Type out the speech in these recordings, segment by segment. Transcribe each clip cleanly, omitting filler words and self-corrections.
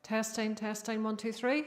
Testing, testing, 1, 2, 3.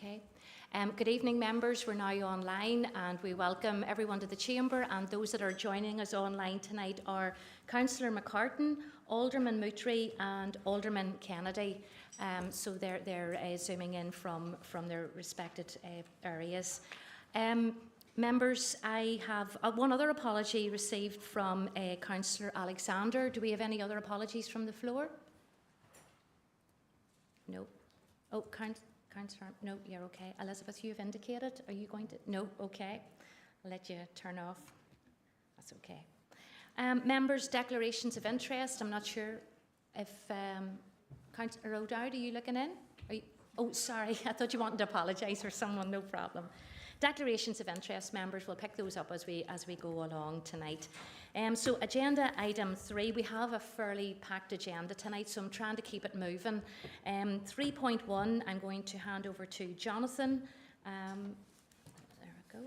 Okay. Good evening, members. We're now online and we welcome everyone to the Chamber, and those that are joining us online tonight are Councillor McCartan, Alderman Moutry and Alderman Kennedy. So they're zooming in from their respected areas. Members, I have one other apology received from Councillor Alexander. Do we have any other apologies from the floor? No. Oh, Councillor, no, you're okay. Elizabeth, you've indicated. Are you going to? No, okay. I'll let you turn off. That's okay. Members, declarations of interest. I'm not sure if Councillor O'Dowd, are you looking in? Oh, sorry. I thought you wanted to apologise for someone. No problem. Declarations of interest, members, we'll pick those up as we go along tonight. So agenda item 3, we have a fairly packed agenda tonight, so I'm trying to keep it moving. 3.1, I'm going to hand over to Jonathan. There we go.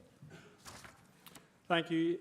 Thank you,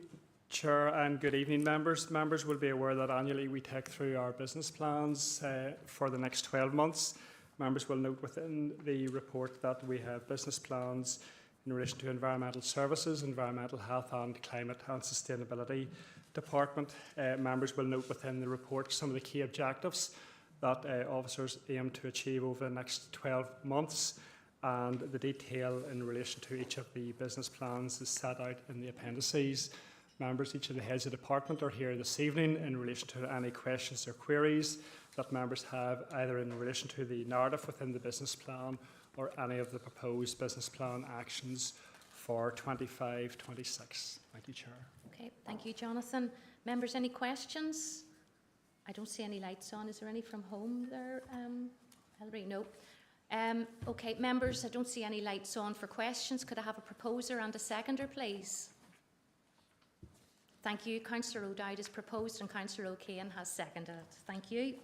Chair, and good evening, members. Members will be aware that annually we take through our business plans for the next 12 months. Members will note within the report that we have business plans in relation to environmental services, environmental health and climate and sustainability department. Members will note within the report some of the key objectives that officers aim to achieve over the next 12 months, and the detail in relation to each of the business plans is set out in the appendices. Members, each of the heads of department are here this evening in relation to any questions or queries that members have, either in relation to the narrative within the business plan or any of the proposed business plan actions for 25-26. Thank you, Chair. Okay, thank you, Jonathan. Members, any questions? I don't see any lights on. Is there any from home there, Hilary? No. Okay, members, I don't see any lights on for questions. Could I have a proposer and a seconder, please? Thank you. Councillor O'Dowd has proposed and Councillor O'Kane has seconded. Thank you.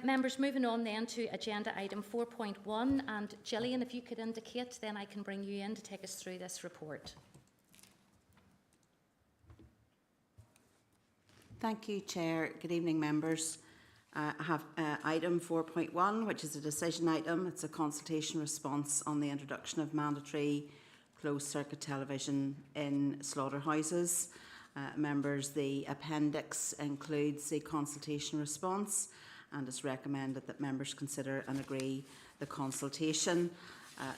Members, moving on then to agenda item 4.1, and Gillian, if you could indicate, then I can bring you in to take us through this report. Thank you, Chair. Good evening, members. I have item 4.1, which is a decision item. It's a consultation response on the introduction of mandatory closed-circuit television in slaughterhouses. Members, the appendix includes the consultation response, and it's recommended that members consider and agree the consultation.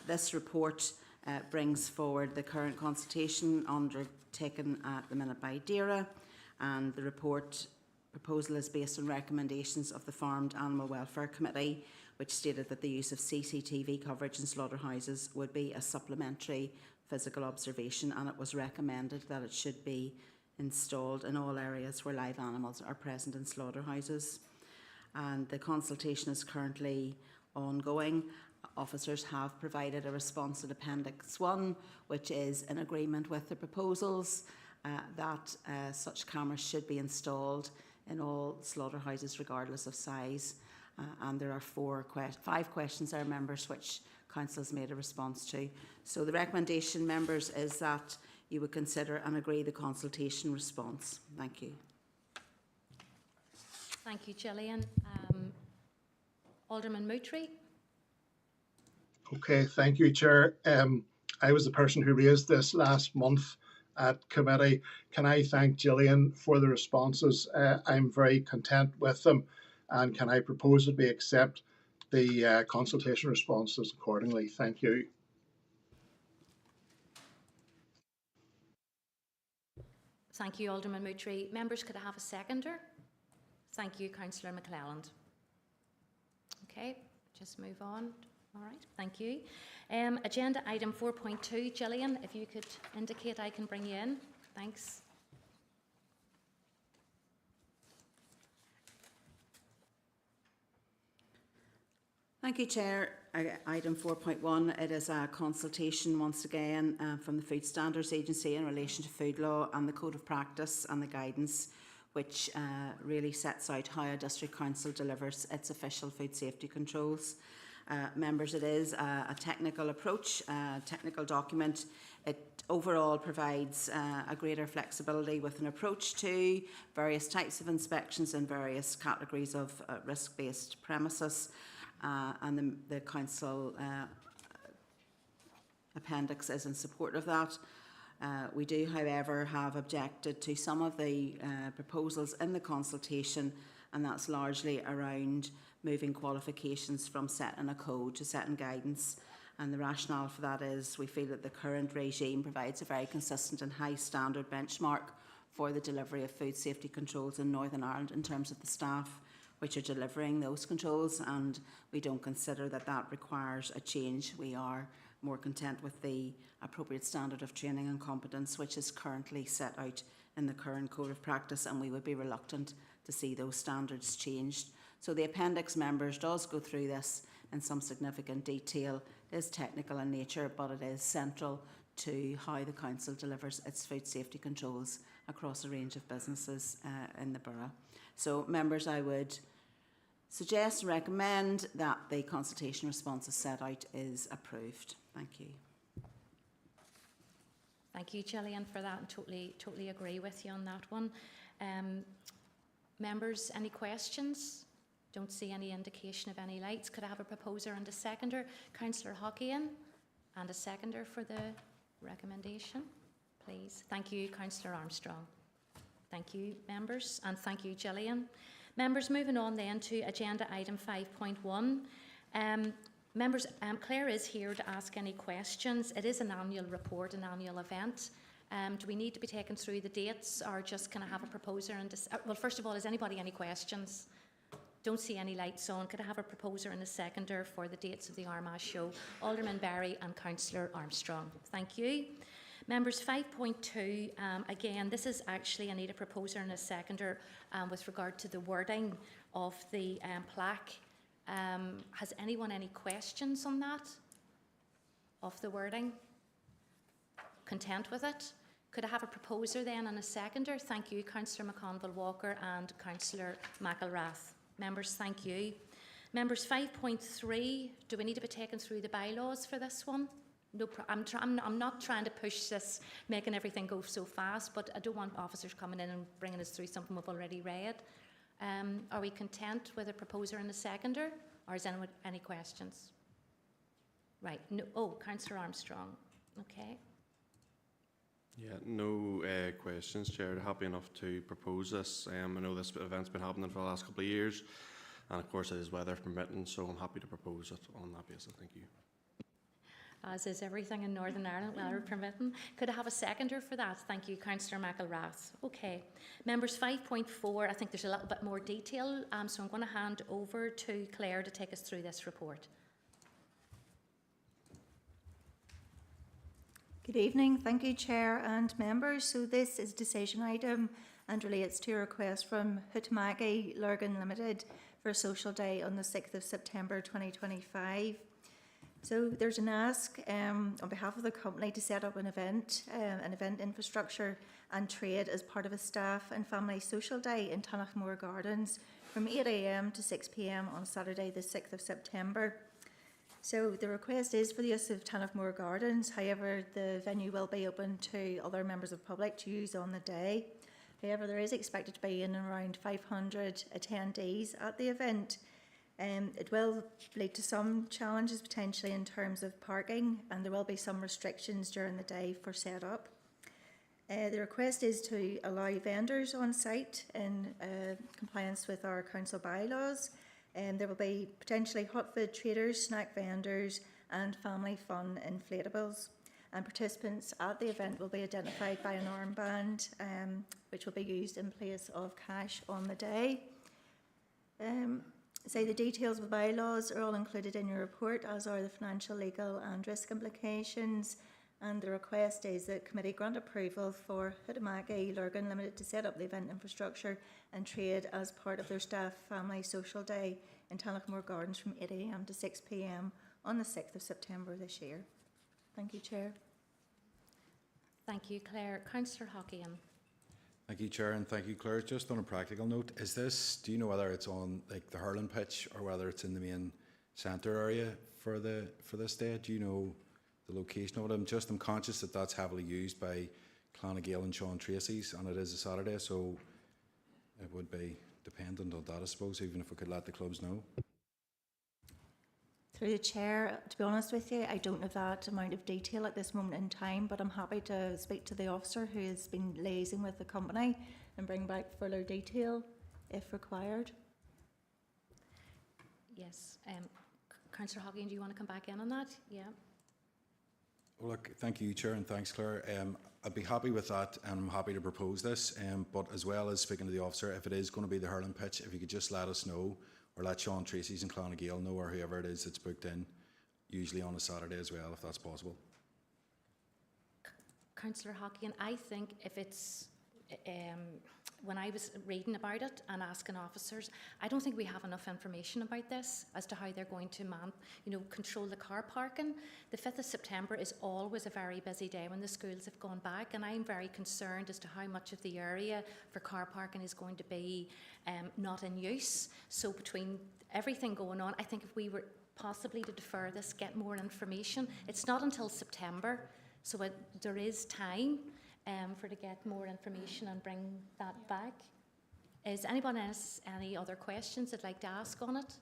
This report brings forward the current consultation undertaken at the minute by DAERA, and the report proposal is based on recommendations of the Farmed Animal Welfare Committee, which stated that the use of CCTV coverage in slaughterhouses would be a supplementary physical observation, and it was recommended that it should be installed in all areas where live animals are present in slaughterhouses. And the consultation is currently ongoing. Officers have provided a response in Appendix 1, which is in agreement with the proposals that such cameras should be installed in all slaughterhouses regardless of size. And there are 5 questions there, members, which Council has made a response to. So the recommendation, members, is that you would consider and agree the consultation response. Thank you. Thank you, Gillian. Alderman Moutry. Okay, thank you, Chair. I was the person who raised this last month at committee. Can I thank Gillian for the responses? I'm very content with them, and can I propose that we accept the consultation responses accordingly? Thank you. Thank you, Alderman Moutry. Members, could I have a seconder? Thank you, Councillor McClelland. Okay, just move on. All right, thank you. Agenda item 4.2, Gillian, if you could indicate, I can bring you in. Thanks. Thank you, Chair. Item 4.1, it is a consultation once again from the Food Standards Agency in relation to food law and the Code of Practice and the guidance which really sets out how a district council delivers its official food safety controls. Members, it is a technical approach, a technical document. It overall provides a greater flexibility with an approach to various types of inspections and various categories of risk-based premises. And the council appendix is in support of that. We do, however, have objected to some of the proposals in the consultation, and that's largely around moving qualifications from setting a code to setting guidance. And the rationale for that is we feel that the current regime provides a very consistent and high standard benchmark for the delivery of food safety controls in Northern Ireland in terms of the staff which are delivering those controls, and we don't consider that that requires a change. We are more content with the appropriate standard of training and competence which is currently set out in the current code of practice, and we would be reluctant to see those standards changed. So the appendix, members, does go through this in some significant detail. It is technical in nature, but it is central to how the Council delivers its food safety controls across a range of businesses in the borough. So, members, I would suggest and recommend that the consultation response as set out is approved. Thank you. Thank you, Gillian, for that, and totally agree with you on that one. Members, any questions? Don't see any indication of any lights. Could I have a proposer and a seconder? Councillor Hockian, and a seconder for the recommendation, please. Thank you, Councillor Armstrong. Thank you, members, and thank you, Gillian. Members, moving on then to agenda item 5.1. Members, Claire is here to ask any questions. It is an annual report, an annual event. Do we need to be taken through the dates, or just can I have a proposer and well, first of all, is anybody any questions? Don't see any lights on. Could I have a proposer and a seconder for the dates of the Armagh show? Alderman Berry and Councillor Armstrong. Thank you. Members, 5.2, again, this is actually, I need a proposer and a seconder with regard to the wording of the plaque. Has anyone any questions on that? Of the wording? Content with it? Could I have a proposer then and a seconder? Thank you, Councillor McConville-Walker and Councillor McElrath. Members, thank you. Members, 5.3, do we need to be taken through the bylaws for this one? No, I'm not trying to push this, making everything go so fast, but I don't want officers coming in and bringing us through something we've already read. Are we content with a proposer and a seconder, or is anyone any questions? Right. No. Oh, Councillor Armstrong. Okay. Yeah, no questions, Chair. Happy enough to propose this. I know this event's been happening for the last couple of years, and of course it is weather permitting, so I'm happy to propose it on that basis. Thank you. As is everything in Northern Ireland, weather permitting. Could I have a seconder for that? Thank you, Councillor McElrath. Okay. Members, 5.4, I think there's a little bit more detail, so I'm going to hand over to Claire to take us through this report. Good evening. Thank you, Chair and members. So this is a decision item and relates to a request from Armagh Lurgan Limited for a social day on the 6th of September 2025. So there's an ask on behalf of the company to set up an event infrastructure and trade as part of a staff and family social day in Tanachmore Gardens from 8 AM to 6 PM on Saturday the 6th of September. So the request is for the use of Tanachmore Gardens. However, the venue will be open to other members of the public to use on the day. However, there is expected to be in around 500 attendees at the event. It will lead to some challenges potentially in terms of parking, and there will be some restrictions during the day for set-up. The request is to allow vendors on site in compliance with our council bylaws. There will be potentially hot food traders, snack vendors and family fun inflatables. And participants at the event will be identified by an armband which will be used in place of cash on the day. The details of the bylaws are all included in your report, as are the financial, legal and risk implications. And the request is that committee grant approval for Armagh Lurgan Limited to set up the event infrastructure and trade as part of their staff family social day in Tanachmore Gardens from 8 AM to 6 PM on the 6th of September this year. Thank you, Chair. Thank you, Claire. Councillor Hockian. Thank you, Chair, and thank you, Claire. Just on a practical note, is this, do you know whether it's on like the hurling pitch or whether it's in the main centre area for this day? Do you know the location of it? I'm conscious that that's heavily used by Clonagale and Sean Tracy's, and it is a Saturday, so it would be dependent on that, I suppose, even if we could let the clubs know. Through the chair, to be honest with you, I don't have that amount of detail at this moment in time, but I'm happy to speak to the officer who has been liaising with the company and bring back further detail if required. Yes. Councillor Hockin, do you want to come back in on that? Yeah. Well, look, thank you, Chair, and thanks, Claire. I'd be happy with that, and I'm happy to propose this. But as well as speaking to the officer, if it is going to be the hurling pitch, if you could just let us know, or let Sean Tracy's and Clonagale know, or whoever it is that's booked in, usually on a Saturday as well, if that's possible. Councillor Hockin, I think if it's, when I was reading about it and asking officers, I don't think we have enough information about this as to how they're going to control the car parking. The 5th of September is always a very busy day when the schools have gone back, and I'm very concerned as to how much of the area for car parking is going to be not in use. So between everything going on, I think if we were possibly to defer this, get more information. It's not until September, so there is time for to get more information and bring that back. Is anyone else any other questions they'd like to ask on it?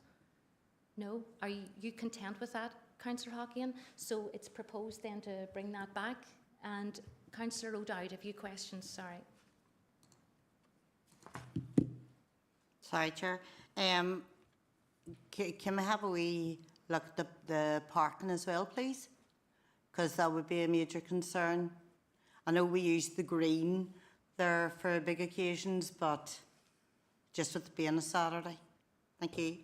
No? Are you content with that, Councillor Hockin? So it's proposed then to bring that back. And Councillor O'Dowd, a few questions, sorry. Sorry, Chair. Can we have a wee look at the parking as well, please? Because that would be a major concern. I know we use the green there for big occasions, but just with it being a Saturday. Thank you.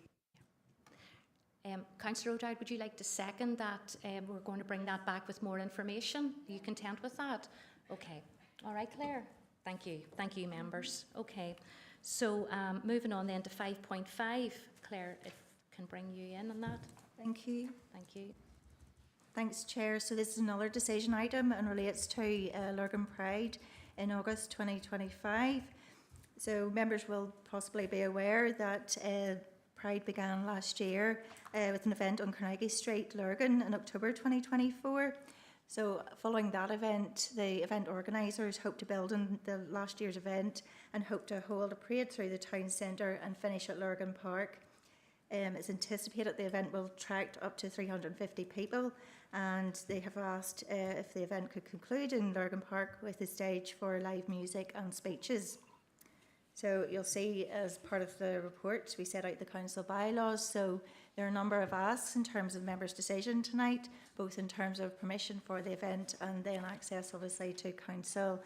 Councillor O'Dowd, would you like to second that we're going to bring that back with more information? Are you content with that? Okay. All right, Claire. Thank you. Thank you, members. Okay. So moving on then to 5.5. Claire, if I can bring you in on that. Thank you. Thank you. Thanks, Chair. So this is another decision item and relates to Lurgan Pride in August 2025. So members will possibly be aware that Pride began last year with an event on Carnegie Street, Lurgan, in October 2024. So following that event, the event organisers hope to build on the last year's event and hope to hold a parade through the town centre and finish at Lurgan Park. It's anticipated the event will attract up to 350 people, and they have asked if the event could conclude in Lurgan Park with a stage for live music and speeches. So you'll see as part of the report we set out the council bylaws, so there are a number of asks in terms of members' decision tonight, both in terms of permission for the event and then access obviously to council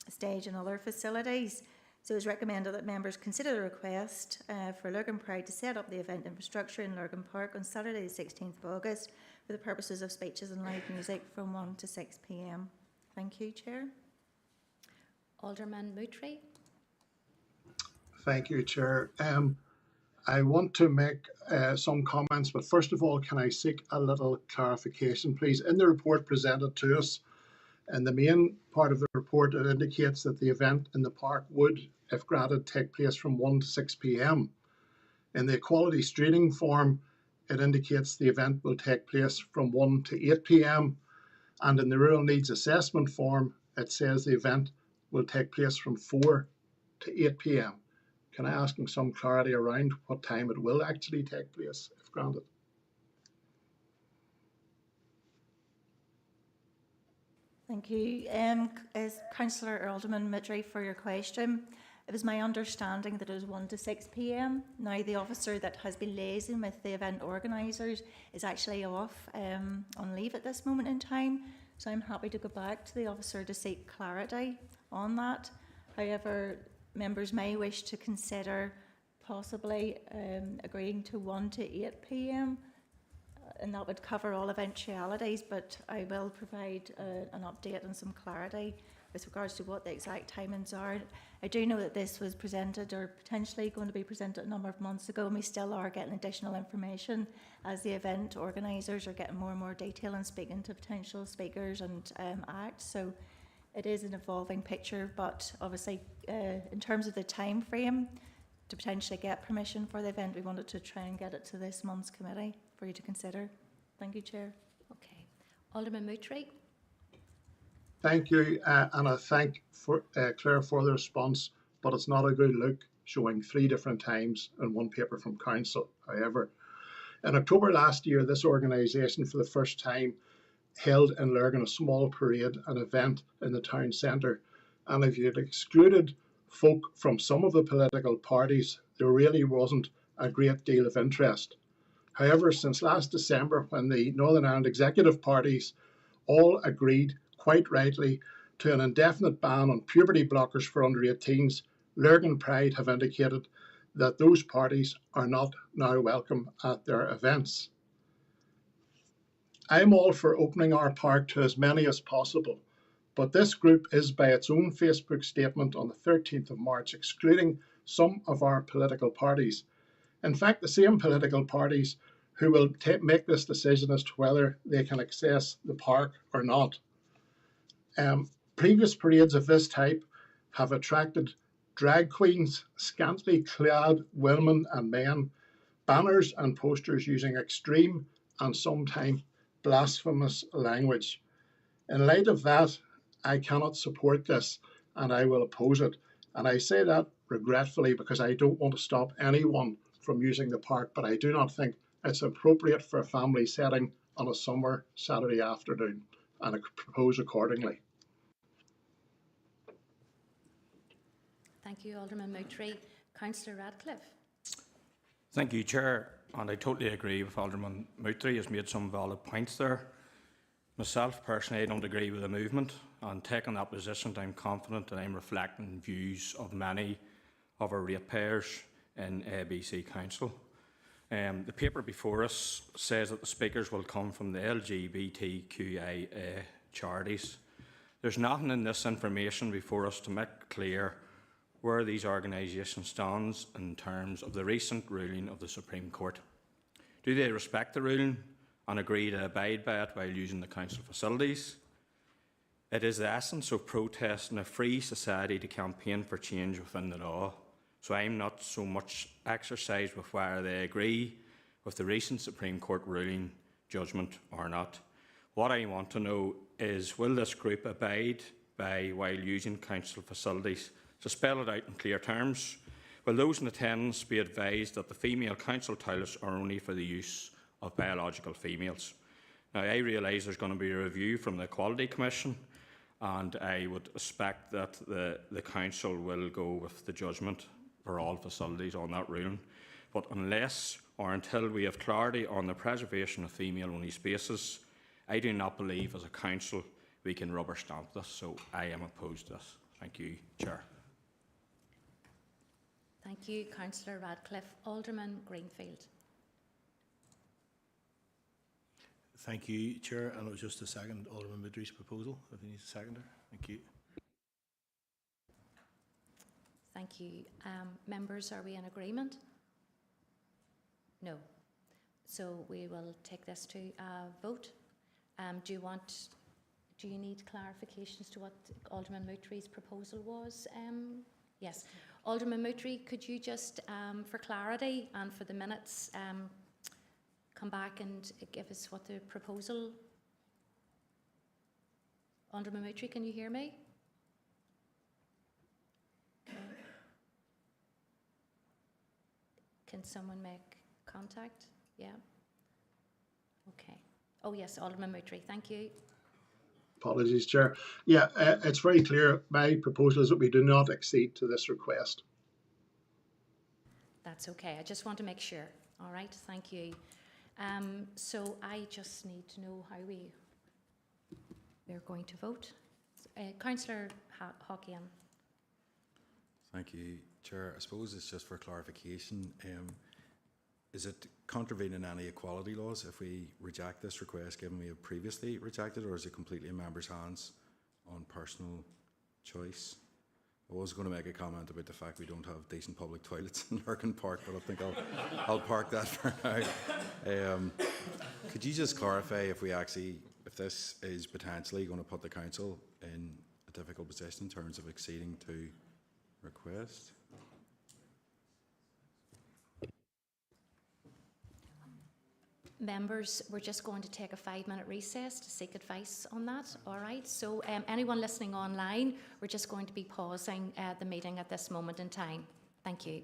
stage and other facilities. So it's recommended that members consider the request for Lurgan Pride to set up the event infrastructure in Lurgan Park on Saturday the 16th of August for the purposes of speeches and live music from 1 to 6 p.m. Thank you, Chair. Alderman Moutray. Thank you, Chair. I want to make some comments, but first of all, can I seek a little clarification, please? In the report presented to us, in the main part of the report, it indicates that the event in the park would, if granted, take place from 1 to 6 p.m. In the equality streeting form, it indicates the event will take place from 1 to 8 p.m. And in the rural needs assessment form, it says the event will take place from 4 to 8 p.m. Can I ask some clarity around what time it will actually take place, if granted? Thank you. Councillor Alderman Moutray, for your question. It was my understanding that it was 1 to 6 p.m. Now, the officer that has been liaising with the event organisers is actually off on leave at this moment in time, so I'm happy to go back to the officer to seek clarity on that. However, members may wish to consider possibly agreeing to 1 to 8 p.m. And that would cover all eventualities, but I will provide an update and some clarity with regards to what the exact timings are. I do know that this was presented or potentially going to be presented a number of months ago, and we still are getting additional information as the event organisers are getting more and more detail and speaking to potential speakers and acts. So it is an evolving picture, but obviously in terms of the time frame to potentially get permission for the event, we wanted to try and get it to this month's committee for you to consider. Thank you, Chair. Okay. Alderman Moutray. Thank you, and I thank Claire for the response, but it's not a good look showing 3 different times in one paper from Council. However, In October last year, this organisation for the first time held in Lurgan a small parade, an event in the town centre. And if you had excluded folk from some of the political parties, there really wasn't a great deal of interest. However, since last December, when the Northern Ireland executive parties all agreed, quite rightly, to an indefinite ban on puberty blockers for under 18s, Lurgan Pride have indicated that those parties are not now welcome at their events. I'm all for opening our park to as many as possible, but this group is, by its own Facebook statement on the 13th of March, excluding some of our political parties. In fact, the same political parties who will make this decision as to whether they can access the park or not. Previous parades of this type have attracted drag queens, scantily clad women and men, banners and posters using extreme and sometimes blasphemous language. In light of that, I cannot support this and I will oppose it. And I say that regretfully because I don't want to stop anyone from using the park, but I do not think it's appropriate for a family setting on a summer Saturday afternoon, and I propose accordingly. Thank you, Alderman Moultrie. Councillor Radcliffe. Thank you, Chair. And I totally agree with Alderman Moultrie. He has made some valid points there. Myself, personally, I don't agree with the movement. And taking that position, I'm confident that I'm reflecting views of many of our ratepayers in ABC Council. The paper before us says that the speakers will come from the LGBTQIA charities. There's nothing in this information before us to make clear where these organisations stand in terms of the recent ruling of the Supreme Court. Do they respect the ruling and agree to abide by it while using the council facilities? It is the essence of protest in a free society to campaign for change within the law. So I'm not so much exercised with whether they agree with the recent Supreme Court ruling judgment or not. What I want to know is, will this group abide by while using council facilities? To spell it out in clear terms, will those in attendance be advised that the female council toilets are only for the use of biological females? Now, I realise there's going to be a review from the Equality Commission, and I would expect that the council will go with the judgment for all facilities on that ruling. But unless or until we have clarity on the preservation of female-only spaces, I do not believe as a council we can rubber stamp this, so I am opposed to this. Thank you, Chair. Thank you, Councillor Radcliffe. Alderman Greenfield. Thank you, Chair. And it was just a second Alderman Moultrie's proposal, if he needs a seconder. Thank you. Thank you. Members, are we in agreement? No. So we will take this to a vote. Do you need clarifications to what Alderman Moultrie's proposal was? Yes. Alderman Moultrie, could you just, for clarity and for the minutes, come back and give us what the proposal... Alderman Moultrie, can you hear me? Okay. Can someone make contact? Yeah. Okay. Oh yes, Alderman Moultrie, thank you. Apologies, Chair. Yeah, it's very clear. My proposal is that we do not accede to this request. That's okay. I just want to make sure. All right, thank you. So I just need to know how we're going to vote. Councillor Hockian. Thank you, Chair. I suppose it's just for clarification. Is it contravening any equality laws if we reject this request, given we have previously rejected, or is it completely in members' hands on personal choice? I was going to make a comment about the fact we don't have decent public toilets in Lurgan Park, but I think I'll park that for now. Could you just clarify if this is potentially going to put the council in a difficult position in terms of acceding to request? Members, we're just going to take a 5-minute recess to seek advice on that, all right? So anyone listening online, we're just going to be pausing the meeting at this moment in time. Thank you.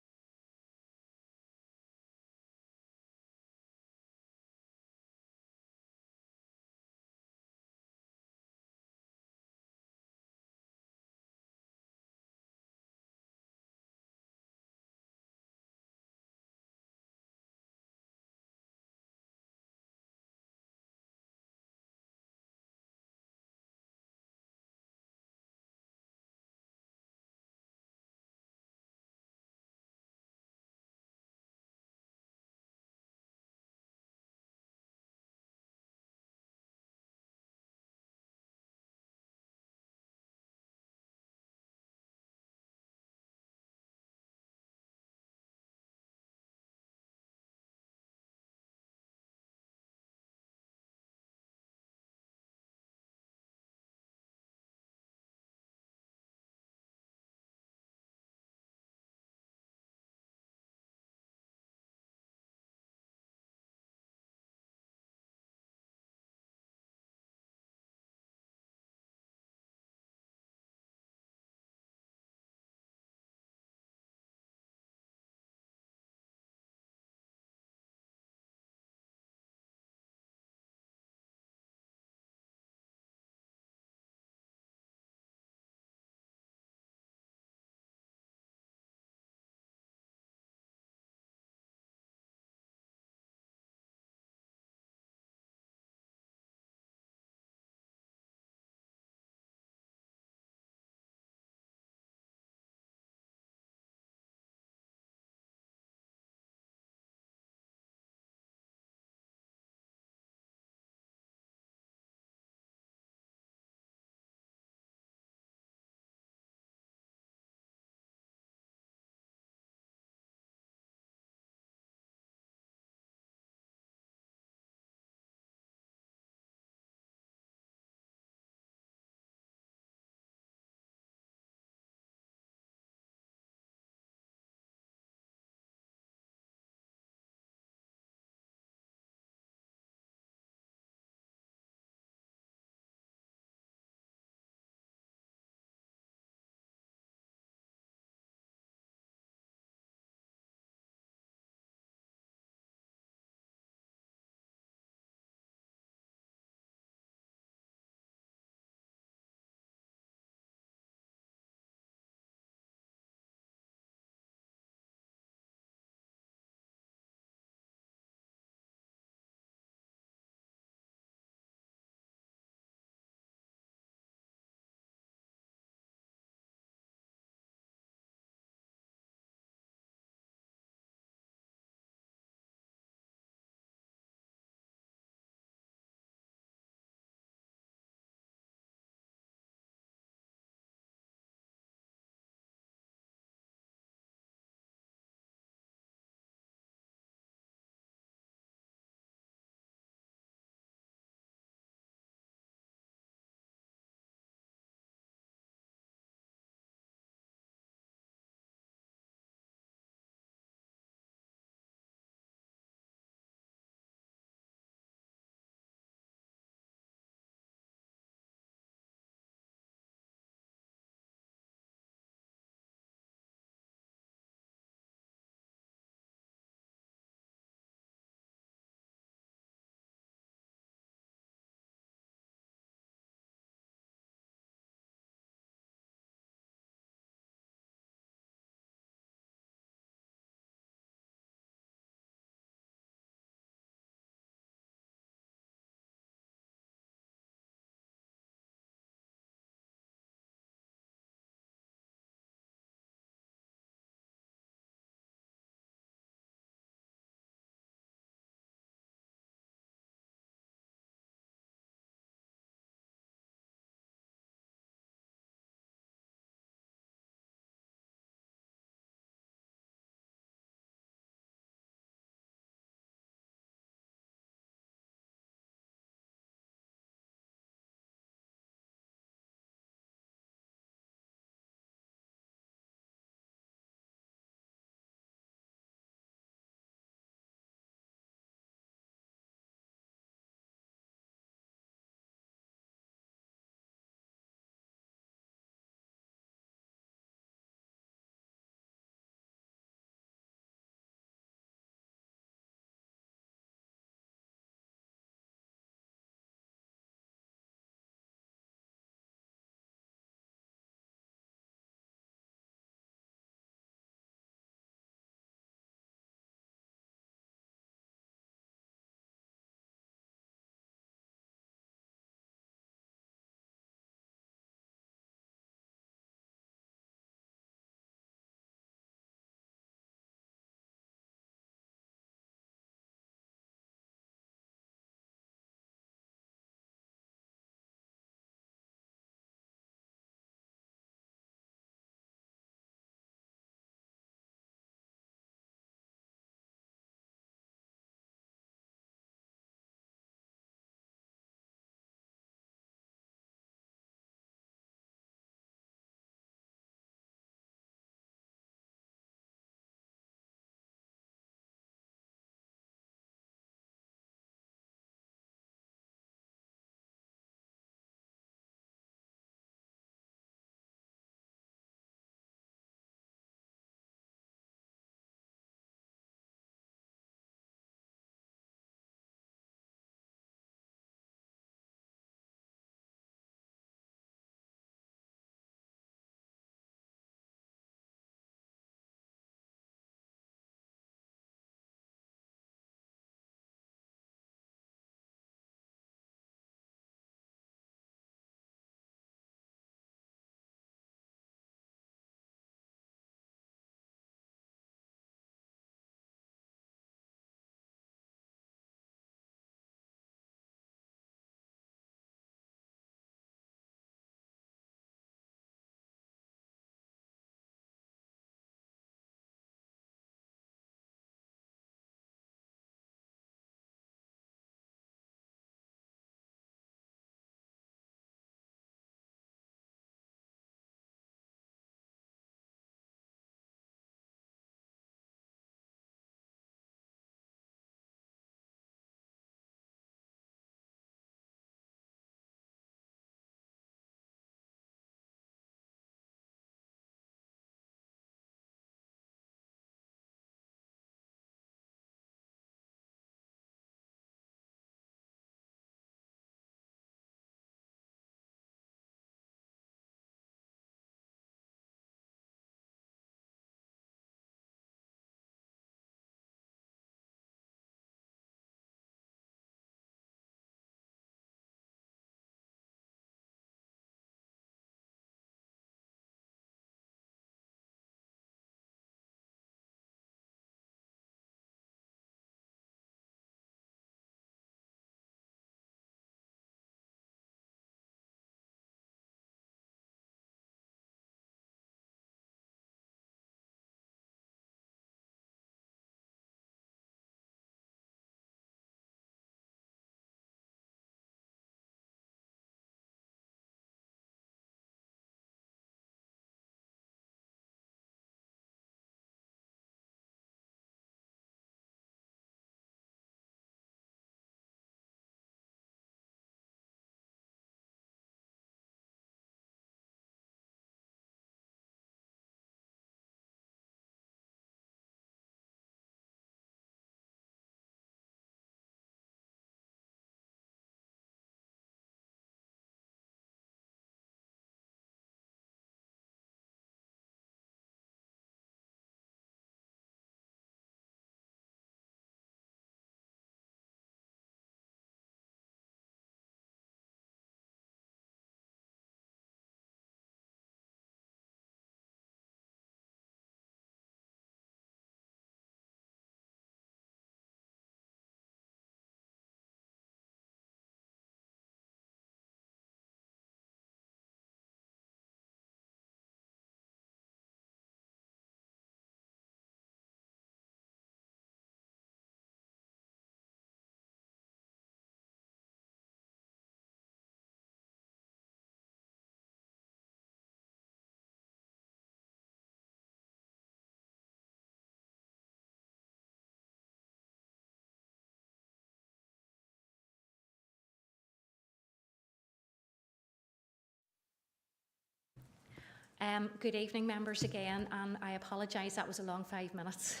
Good evening, members, again, and I apologise, that was a long 5 minutes.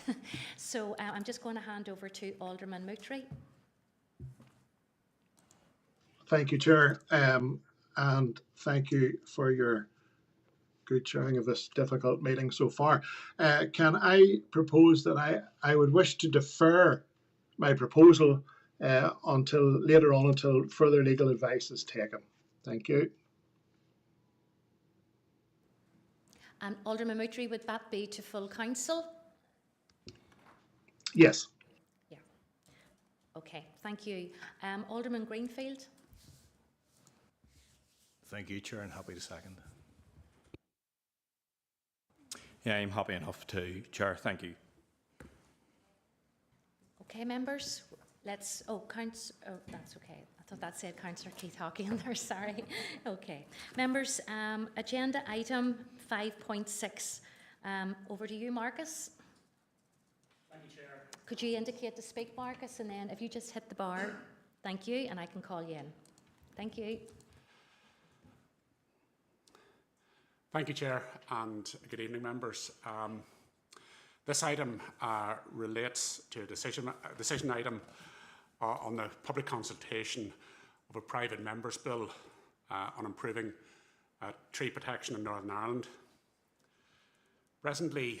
So I'm just going to hand over to Alderman Moutry. Thank you, Chair, and thank you for your good chairing of this difficult meeting so far. Can I propose that I would wish to defer my proposal until later on, until further legal advice is taken? Thank you. And Alderman Moutry, would that be to full council? Yes. Yeah. Okay, thank you. Alderman Greenfield. Thank you, Chair, and happy to second. Yeah, I'm happy enough to, Chair. Thank you. Okay, members, let's, oh, that's okay. I thought that said Councillor Keith Hockey in there, sorry. Okay. Members, agenda item 5.6. Over to you, Marcus. Thank you, Chair. Could you indicate to speak, Marcus, and then if you just hit the bar, thank you, and I can call you in. Thank you. Thank you, Chair, and good evening, members. This item relates to a decision item on the public consultation of a private member's bill on improving tree protection in Northern Ireland. Presently,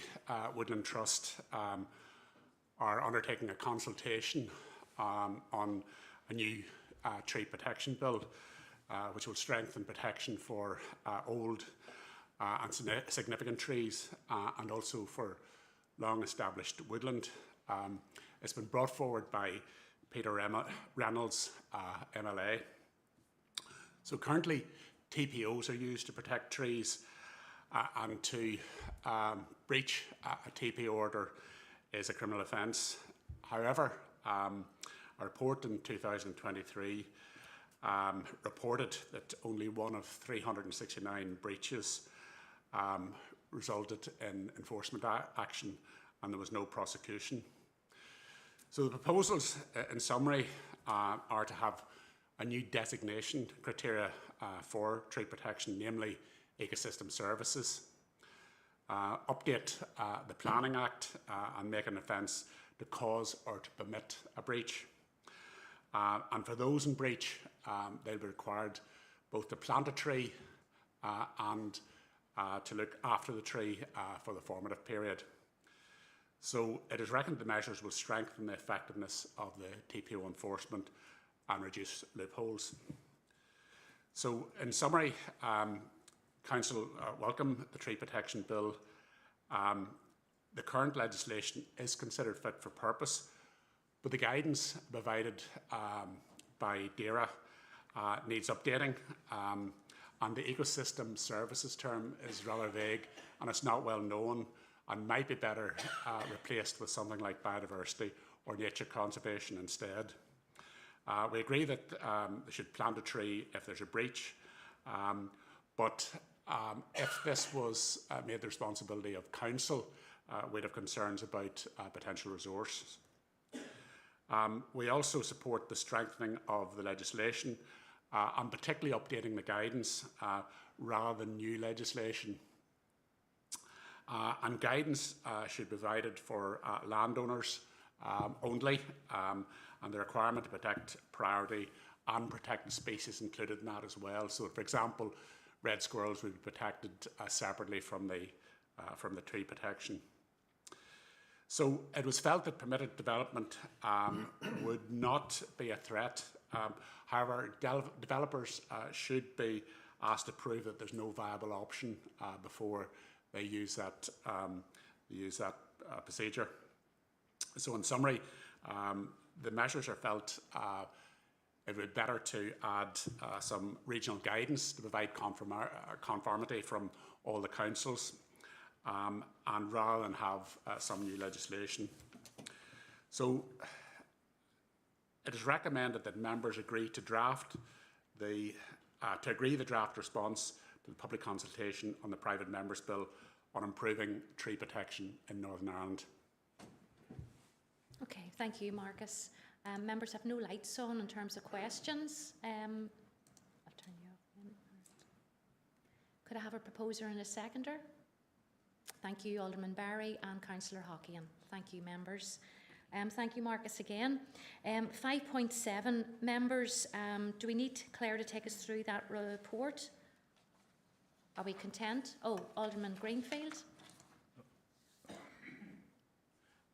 Woodland Trust are undertaking a consultation on a new tree protection bill, which will strengthen protection for old and significant trees and also for long-established woodland. It's been brought forward by Peter Reynolds, MLA. So currently, TPOs are used to protect trees, and to breach a TPO order is a criminal offence. However, a report in 2023 reported that only one of 369 breaches resulted in enforcement action, and there was no prosecution. So the proposals, in summary, are to have a new designation criteria for tree protection, namely ecosystem services, update the Planning Act and make an offence to cause or to permit a breach. And for those in breach, they'll be required both to plant a tree and to look after the tree for the formative period. So it is reckoned the measures will strengthen the effectiveness of the TPO enforcement and reduce loopholes. So in summary, Council welcome the tree protection bill. The current legislation is considered fit for purpose, but the guidance provided by DAERA needs updating. And the ecosystem services term is rather vague and it's not well known and might be better replaced with something like biodiversity or nature conservation instead. We agree that they should plant a tree if there's a breach, but if this was made the responsibility of council, we'd have concerns about potential resources. We also support the strengthening of the legislation and particularly updating the guidance rather than new legislation. And guidance should be provided for landowners only, and the requirement to protect priority and protected species included in that as well. So, for example, red squirrels would be protected separately from the tree protection. So it was felt that permitted development would not be a threat. However, developers should be asked to prove that there's no viable option before they use that procedure. So in summary, the measures are felt it would be better to add some regional guidance to provide conformity from all the councils, and rather than have some new legislation. So it is recommended that members agree to agree the draft response to the public consultation on the private members' bill on improving tree protection in Northern Ireland. Okay, thank you, Marcus. Members have no lights on in terms of questions. I'll turn you off then. Could I have a proposer and a seconder? Thank you, Alderman Barry and Councillor Hockian. Thank you, members. Thank you, Marcus, again. 5.7, members, do we need Claire to take us through that report? Are we content? Oh, Alderman Greenfield.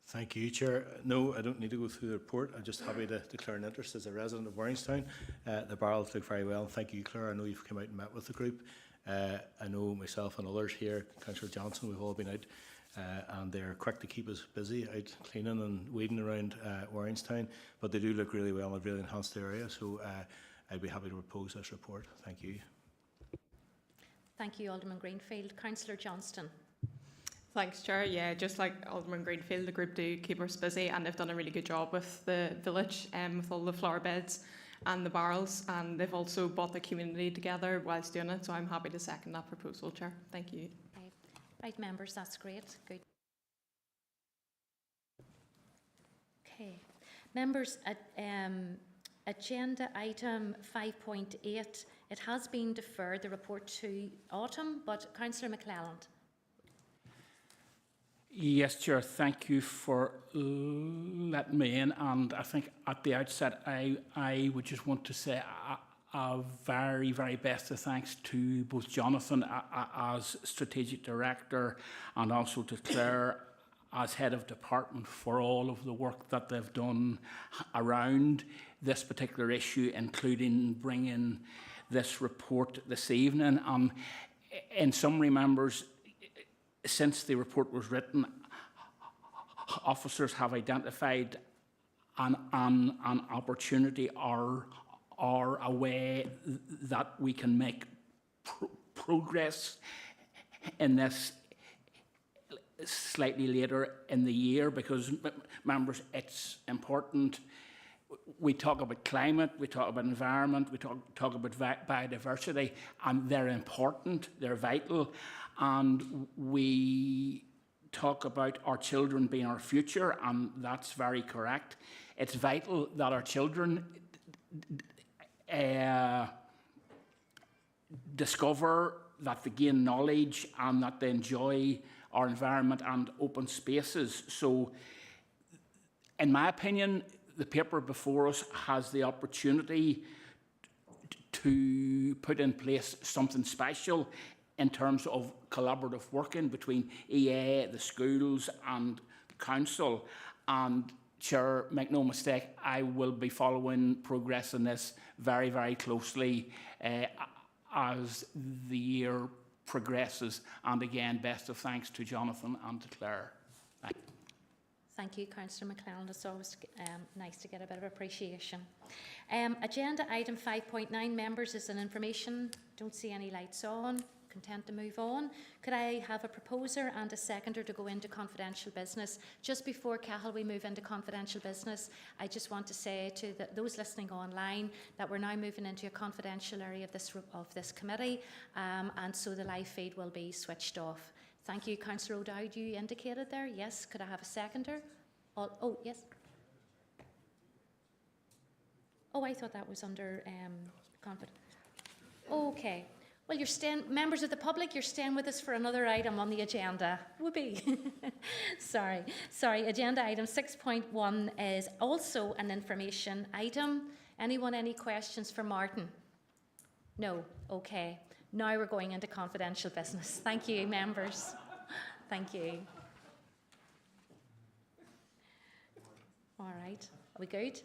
Thank you, Chair. No, I don't need to go through the report. I'm just happy to declare an interest as a resident of Warringstown. The barrels look very well. Thank you, Claire. I know you've come out and met with the group. I know myself and others here, Councillor Johnson, we've all been out and they're quick to keep us busy out cleaning and weeding around Warringstown, but they do look really well and have really enhanced the area, so I'd be happy to propose this report. Thank you. Thank you, Alderman Greenfield. Councillor Johnston. Thanks, Chair. Yeah, just like Alderman Greenfield, the group do keep us busy and they've done a really good job with the village with all the flower beds and the barrels, and they've also brought the community together whilst doing it, so I'm happy to second that proposal, Chair. Thank you. Right, members, that's great. Good. Okay. Members, agenda item 5.8, it has been deferred, the report to autumn, but Councillor McClelland. Yes, Chair, thank you for letting me in. And I think at the outset, I would just want to say a very, very best of thanks to both Jonathan as Strategic Director and also to Claire as Head of Department for all of the work that they've done around this particular issue, including bringing this report this evening. In summary, members, since the report was written, officers have identified an opportunity or a way that we can make progress in this slightly later in the year, because, members, it's important. We talk about climate, we talk about environment, we talk about biodiversity, and they're important, they're vital. And we talk about our children being our future, and that's very correct. It's vital that our children discover, that they gain knowledge, and that they enjoy our environment and open spaces. So, in my opinion, the paper before us has the opportunity to put in place something special in terms of collaborative working between EA, the schools and the council. And Chair, make no mistake, I will be following progress in this very, very closely as the year progresses. And again, best of thanks to Jonathan and to Claire. Thank you, Councillor McClelland. It's always nice to get a bit of appreciation. Agenda item 5.9, members, is an information. Don't see any lights on. Content to move on. Could I have a proposer and a seconder to go into confidential business? Just before, Cahill, we move into confidential business, I just want to say to those listening online that we're now moving into a confidential area of this committee, and so the live feed will be switched off. Thank you, Councillor O'Dowd. You indicated there. Yes. Could I have a seconder? Oh, yes. Oh, I thought that was under confidence. Okay. Well, you're staying, members of the public, you're staying with us for another item on the agenda. Whoopee. Sorry. Agenda item 6.1 is also an information item. Anyone, any questions for Martin? No? Okay. Now we're going into confidential business. Thank you, members. Thank you. All right. Are we good?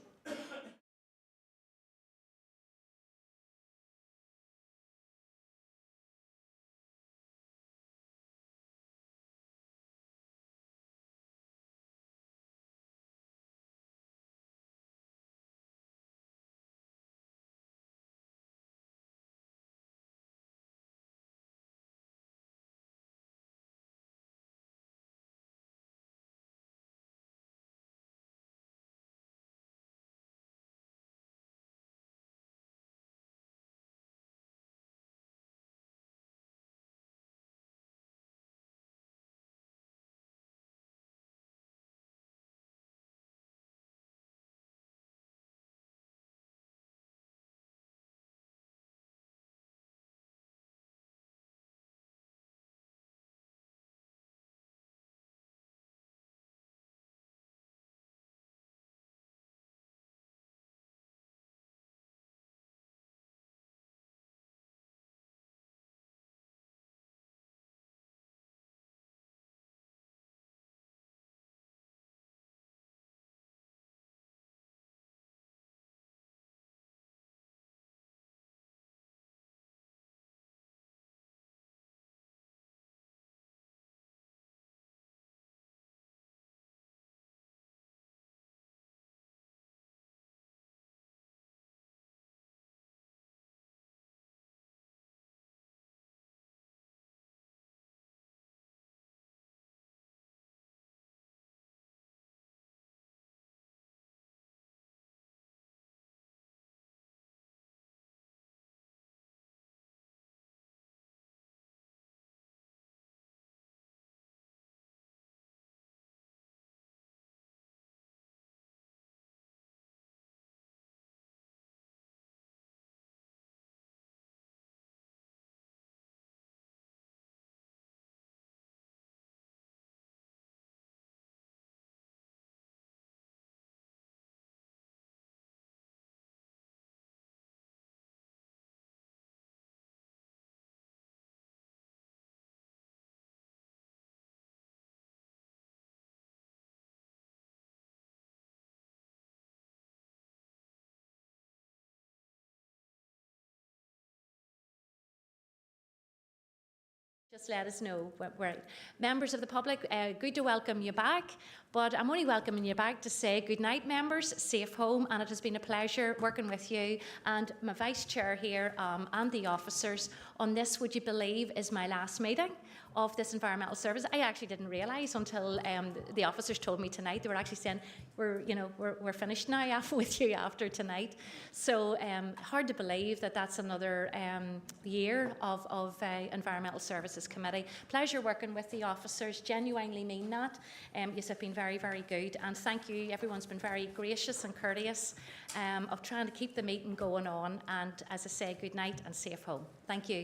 Just let us know. Members of the public, good to welcome you back, but I'm only welcoming you back to say good night, members, safe home, and it has been a pleasure working with you and my Vice Chair here and the officers on this, would you believe, is my last meeting of this environmental service. I actually didn't realise until the officers told me tonight. They were actually saying, we're finished now with you after tonight. So hard to believe that that's another year of Environmental Services Committee. Pleasure working with the officers, genuinely mean that. You have been very, very good, and thank you. Everyone's been very gracious and courteous of trying to keep the meeting going on, and as I say, good night and safe home. Thank you.